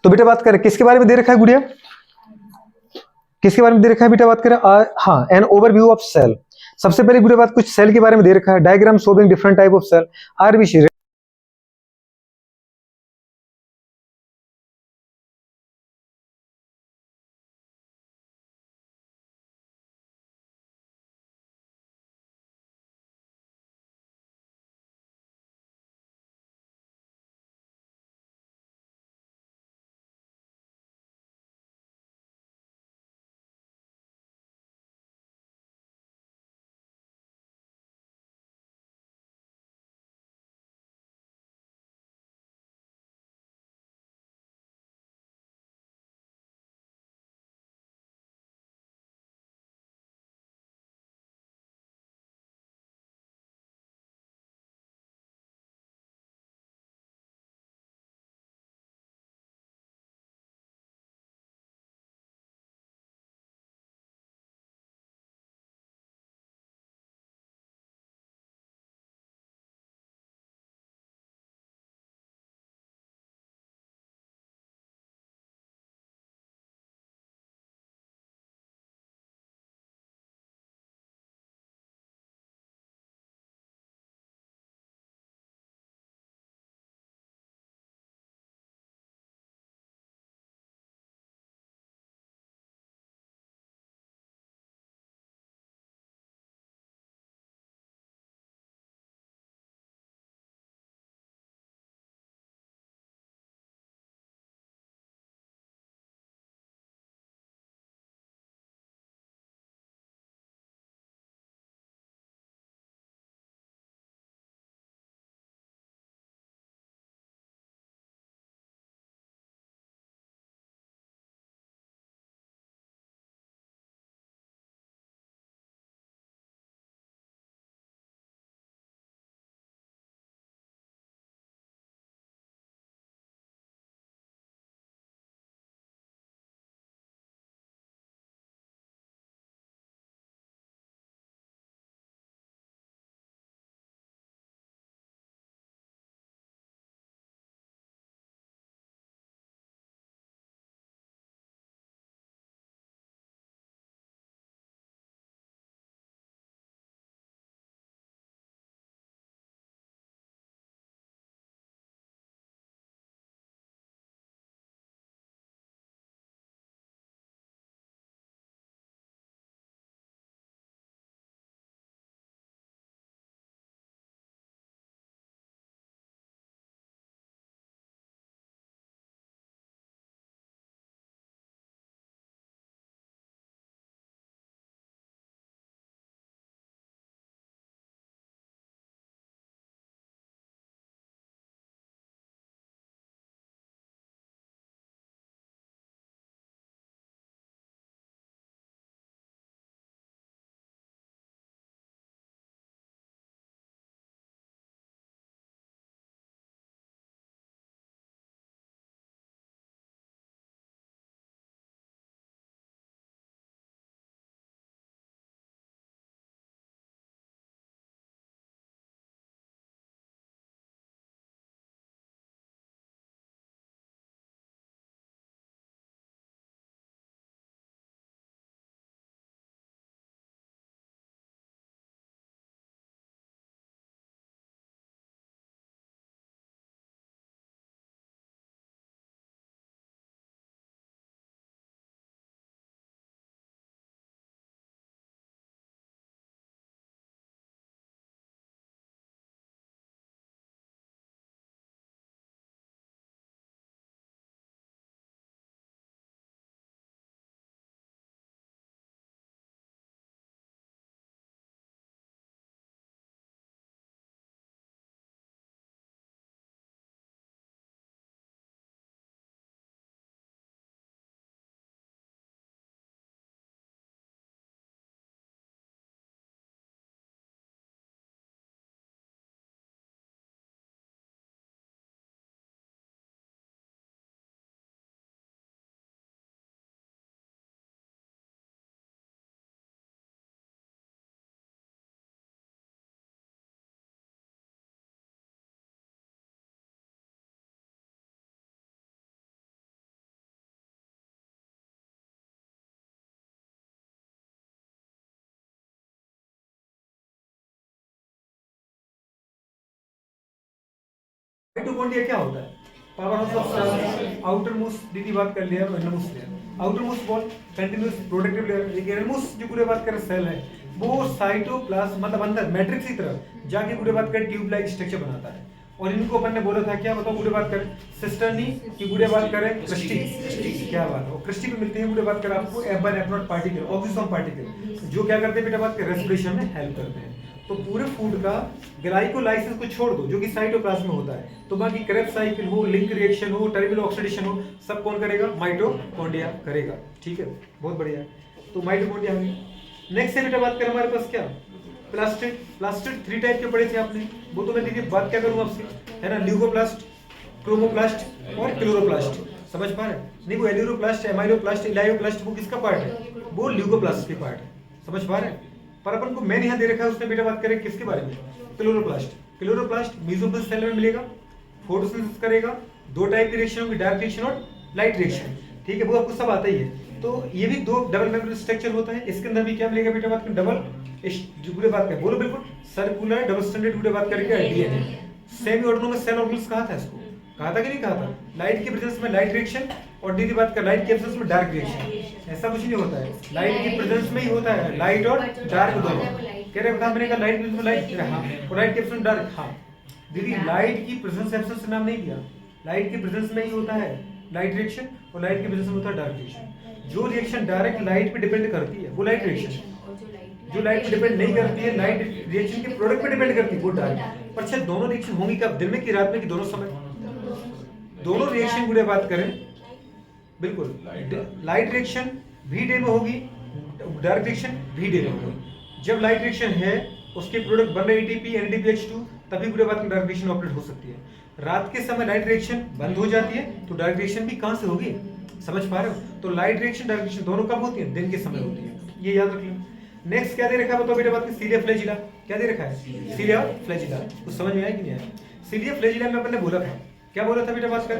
तो बेटा बात करें किसके बारे में दे रखा है गुड़िया, किसके बारे में दे रखा है बेटा, बात करें हाँ एन ओवरव्यू ऑफ सेल। सबसे पहले गुड़िया बात कुछ सेल के बारे में दे रखा है, diagram showing different type of cell are be mitochondria क्या होता है? Power house of cell, outer most दीदी बात कर लिया, innermost layer, outer most wall, continuous productive layer, एक इनरमोस्ट जो पूरे बात कर सेल है वो साइटोप्लाज्म मतलब अंदर मैट्रिक्स की तरफ जाके पूरे बात कर ट्यूब लाइक स्ट्रक्चर बनाता है। और इनको अपन ने बोला था क्या बताओ पूरे बात करें सिस्टर्नी की पूरे बात करें क्रिस्टी, क्या बात है, और क्रिस्टी पे मिलते हैं पूरे बात करें आपको F1 F0 particle, oxygen particle, जो क्या करते हैं बेटा बात कर रेस्पिरेशन में हेल्प करते हैं। तो पूरे फूड का ग्लाइकोलाइसिस को छोड़ दो जो कि साइटोप्लाज्म में होता है, तो बाकी क्रेब्स साइकिल हो, लिंक रिएक्शन हो, टर्मिनल ऑक्सीडेशन हो, सब कौन करेगा? माइटोकॉन्ड्रिया करेगा। ठीक है, बहुत बढ़िया। तो माइटोकॉन्ड्रिया आ गई। नेक्स्ट से बेटा बात करें हमारे पास क्या? प्लास्टिड। प्लास्टिड 3 टाइप के पढ़े थे आपने, वो तो मैं दीदी बात क्या करूं आपसे, है ना, ल्यूकोप्लास्ट, क्रोमोप्लास्ट और क्लोरोप्लास्ट। समझ पा रहे? नहीं, वो एल्यूरोप्लास्ट, एमाइलोप्लास्ट, इलायोप्लास्ट वो किसका पार्ट है? वो ल्यूकोप्लास्ट के पार्ट है। समझ पा रहे? पर अपन को मैंने यहाँ दे रखा है, उसमें बेटा बात करें किसके बारे में? क्लोरोप्लास्ट। क्लोरोप्लास्ट मेसोफिल सेल में मिलेगा, फोटोसिंथेसिस करेगा, 2 टाइप की रिएक्शन होगी, डार्क रिएक्शन और लाइट रिएक्शन। ठीक है, वो आपको सब आता ही है। तो ये भी 2 डबल मेम्ब्रेन स्ट्रक्चर होता है। इसके अंदर भी क्या मिलेगा बेटा बात करें? डबल जुगले बात करें, बोलो बिल्कुल, सर्कुलर डबल स्टैंडर्ड जुगले बात करेंगे DNA. Semi autonomous cell organelles कहा था इसको, कहा था कि नहीं कहा था? लाइट की प्रेजेंस में लाइट रिएक्शन और दीदी बात कर लाइट की एब्सेंस में डार्क रिएक्शन। ऐसा कुछ नहीं होता है, लाइट की प्रेजेंस में ही होता है लाइट और डार्क दोनों। कह रहे बता मैंने कहा लाइट की लाइट, हाँ, और लाइट की एब्सेंस में डार्क। हाँ दीदी, लाइट की प्रेजेंस एब्सेंस से नाम नहीं दिया, लाइट की प्रेजेंस में ही होता है लाइट रिएक्शन और लाइट की प्रेजेंस में होता है डार्क रिएक्शन। जो रिएक्शन डायरेक्ट लाइट पे डिपेंड करती है वो लाइट रिएक्शन है, जो लाइट पे डिपेंड नहीं करती है, लाइट रिएक्शन के प्रोडक्ट पे डिपेंड करती है, वो डार्क। पर अच्छा दोनों रिएक्शन होंगी कब? दिन में कि रात में कि दोनों समय? दोनों रिएक्शन गुड़े बात करें बिल्कुल, लाइट रिएक्शन भी डे में होगी, डार्क रिएक्शन भी डे में होगी। जब लाइट रिएक्शन है उसके प्रोडक्ट बन रहे एटीपी NADPH2, तभी गुड़े बात में डार्क रिएक्शन ऑपरेट हो सकती है। रात के समय लाइट रिएक्शन बंद हो जाती है तो डार्क रिएक्शन भी कहां से होगी? समझ पा रहे हो? तो लाइट रिएक्शन डार्क रिएक्शन दोनों कब होती है? दिन के समय होती है, ये याद रख लो। नेक्स्ट क्या दे रखा है बताओ बेटा बात? सीलिया फ्लैजिला। क्या दे रखा है? सीलिया फ्लैजिला। कुछ समझ में आया कि नहीं आया? सीलिया फ्लैजिला में अपन ने बोला था, क्या बोला था बेटा बात कर?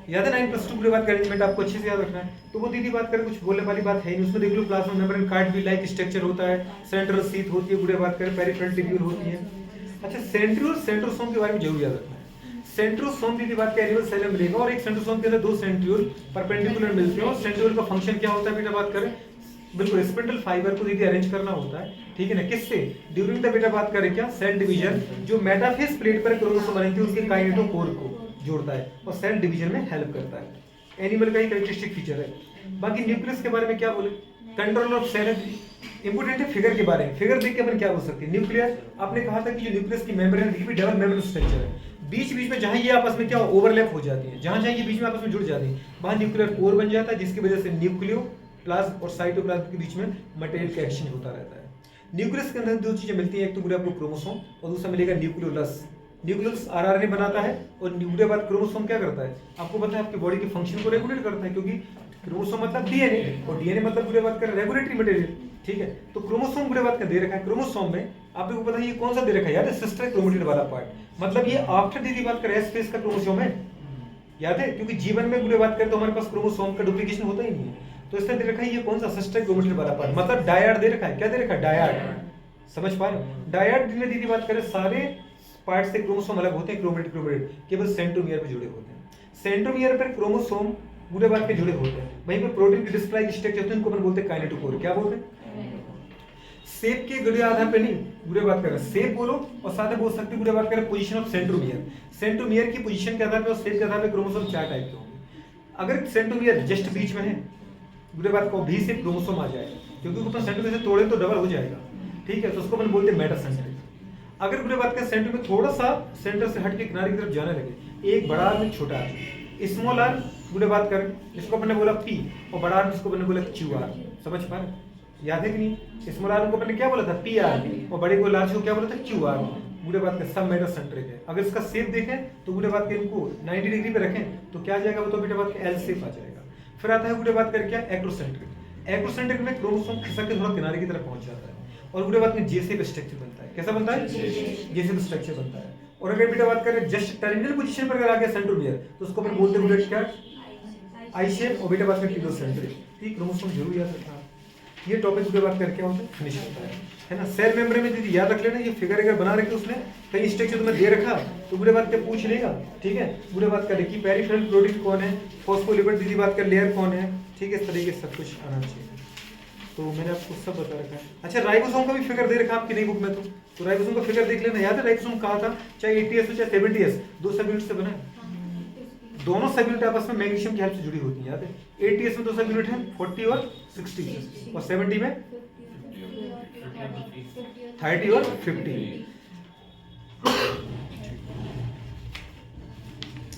याद है 9+2 पूरी बात का अरेंजमेंट आपको अच्छे से याद रखना है। तो वो दीदी बात करें कुछ बोलने वाली बात है नहीं, उसमें देख लो प्लाज्मा मेम्ब्रेन कार्ड भी लाइक स्ट्रक्चर होता है, सेंट्रल शीथ होती है, पूरे बात करें पेरिफेरल ट्यूब्यूल होती है। अच्छा सेंट्रियोल सेंट्रोसोम के बारे में जरूर याद रखना है। सेंट्रोसोम दीदी बात का एनिमल सेल में मिलेगा और एक सेंट्रोसोम के अंदर 2 सेंट्रियोल परपेंडिकुलर मिलते हैं और सेंट्रियोल का फंक्शन क्या होता है बेटा बात करें? बिल्कुल स्पिंडल फाइबर को दीदी अरेंज करना होता है, ठीक है ना, किससे? ड्यूरिंग द बेटा बात करें क्या? Cell division. जो मेटाफेज प्लेट पर क्रोमोसोम बनेंगे उसके काइनेटोकोर को जोड़ता है और सेल डिवीजन में हेल्प करता है। एनिमल का ही कैरेक्टरिस्टिक फीचर है। बाकी न्यूक्लियस के बारे में क्या बोले? Control of cell. इंपोर्टेंट है फिगर के बारे में, फिगर देख के अपन क्या बोल सकते हैं? न्यूक्लियर आपने कहा था कि जो न्यूक्लियस की मेम्ब्रेन है डबल मेम्ब्रेन स्ट्रक्चर है, बीच बीच में जहां ये आपस में क्या ओवरलैप हो जाती है, जहां जहां ये बीच में आपस में जुड़ जाती है वहां न्यूक्लियर कोर बन जाता है, जिसकी वजह से न्यूक्लियोप्लाज्म और साइटोप्लाज्म के बीच में मटेरियल का एक्सचेंज होता रहता है। न्यूक्लियस के अंदर 2 चीजें मिलती हैं, एक तो पूरा आपको क्रोमोसोम और दूसरा मिलेगा न्यूक्लियोलस। न्यूक्लियस RNA बनाता है और न्यूक्लियर बाद क्रोमोसोम क्या करता है? आपको पता है आपकी बॉडी के फंक्शन को रेगुलेट करता है, क्योंकि क्रोमोसोम मतलब DNA और DNA मतलब पूरे बात कर रेगुलेटरी मटेरियल, ठीक है। तो क्रोमोसोम पूरे बात का दे रखा है। क्रोमोसोम में आप लोगों को पता है ये कौन सा दे रखा है? याद है? सिस्टर क्रोमेटिड वाला पार्ट, मतलब ये आफ्टर दीदी बात कर एस फेज का क्रोमोसोम है, याद है? क्योंकि जीवन में पूरे बात करें तो हमारे पास क्रोमोसोम का डुप्लीकेशन होता ही नहीं है, तो इसने दे रखा है ये कौन सा? सिस्टर क्रोमेटिड वाला पार्ट, मतलब डायड दे रखा है। क्या दे रखा है? डायड। समझ पा रहे हो? डायड में दीदी बात करें सारे पार्ट से क्रोमोसोम अलग होते हैं, क्रोमेटिड केवल सेंट्रोमियर पे जुड़े होते हैं। सेंट्रोमियर पर क्रोमोसोम पूरे बात के जुड़े होते हैं, वहीं पे प्रोटीन की डिस्क स्ट्रक्चर होते हैं, इनको अपन बोलते हैं काइनेटोकोर। क्या बोलते हैं? शेप के गड़े आधार पे नहीं पूरे बात कर रहे हैं, शेप बोलो और साथ में बोल सकते पूरे बात करें पोजीशन ऑफ सेंट्रोमियर। सेंट्रोमियर की पोजीशन के आधार पे और शेप के आधार पे क्रोमोसोम 4 टाइप के होंगे। अगर सेंट्रोमियर जस्ट बीच में है पूरे बात को भी से क्रोमोसोम आ जाए, क्योंकि अपन सेंट्रोमियर से तोड़े तो डबल हो जाएगा, ठीक है, तो उसको अपन बोलते हैं मेटासेंट्रिक। अगर पूरे बात करें सेंटर में थोड़ा सा सेंटर से हट के किनारे की तरफ जाने लगे, एक बड़ा आर में छोटा आर, स्मॉल आर पूरे बात करें इसको अपन ने बोला P और बड़ा आर इसको अपन ने बोला QR। समझ पा रहे? याद है कि नहीं? स्मॉल आर को अपन ने क्या बोला था? PR और बड़े को लार्ज को क्या बोला था? QR। पूरे बात के सब मेटासेंट्रिक है। अगर इसका शेप देखें तो पूरे बात के इनको 90 डिग्री पे रखें तो क्या आ जाएगा? वो तो बेटा बात के L शेप आ जाएगा। फिर आता है पूरे बात कर क्या? एक्रोसेंट्रिक। एक्रोसेंट्रिक में क्रोमोसोम खिसक के थोड़ा किनारे की तरफ पहुंच जाता है और पूरे बात में J शेप स्ट्रक्चर बनता है। कैसा बनता है? J शेप स्ट्रक्चर बनता है। और अगर बेटा बात करें जस्ट टर्मिनल पोजीशन पर अगर आ गया सेंट्रोमियर तो उसको अपन बोलते हैं क्या? आई शेप। और बेटा बात में टीलोसेंट्रिक। ठीक, क्रोमोसोम जरूर याद रखना। ये टॉपिक पूरे बात करके हम फिनिश होता है। है ना। सेल मेम्ब्रेन में दीदी याद रख लेना, ये फिगर अगर बना रखे उसने कहीं स्ट्रक्चर तुम्हें दे रखा तो बुरे बात क्या पूछ लेगा, ठीक है। बुरे बात कर कि पेरिफेरल प्रोटीन कौन है, फॉस्फोलिपिड दीदी बात कर लेयर कौन है, ठीक है। इस तरीके से सब कुछ आना चाहिए। तो मैंने आपको सब बता रखा है। अच्छा राइबोसोम का भी फिगर दे रखा आपकी नई बुक में, तो राइबोसोम का फिगर देख लेना। याद है राइबोसोम कहा था, चाहे 80S हो चाहे 70S, दो सब यूनिट से बना है। दोनों सब यूनिट आपस में मैग्नीशियम की हेल्प से जुड़ी होती है, याद है। 80S में दो सब यूनिट है 40 और 60, और 70 में 30 और 50।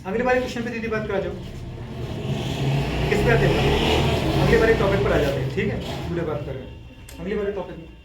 अगली बार क्वेश्चन पे दीदी बात करा जाओ, किस पे आते हैं, अगली बार टॉपिक पर आ जाते हैं, ठीक है। पूरे बात करें अगली बार टॉपिक में।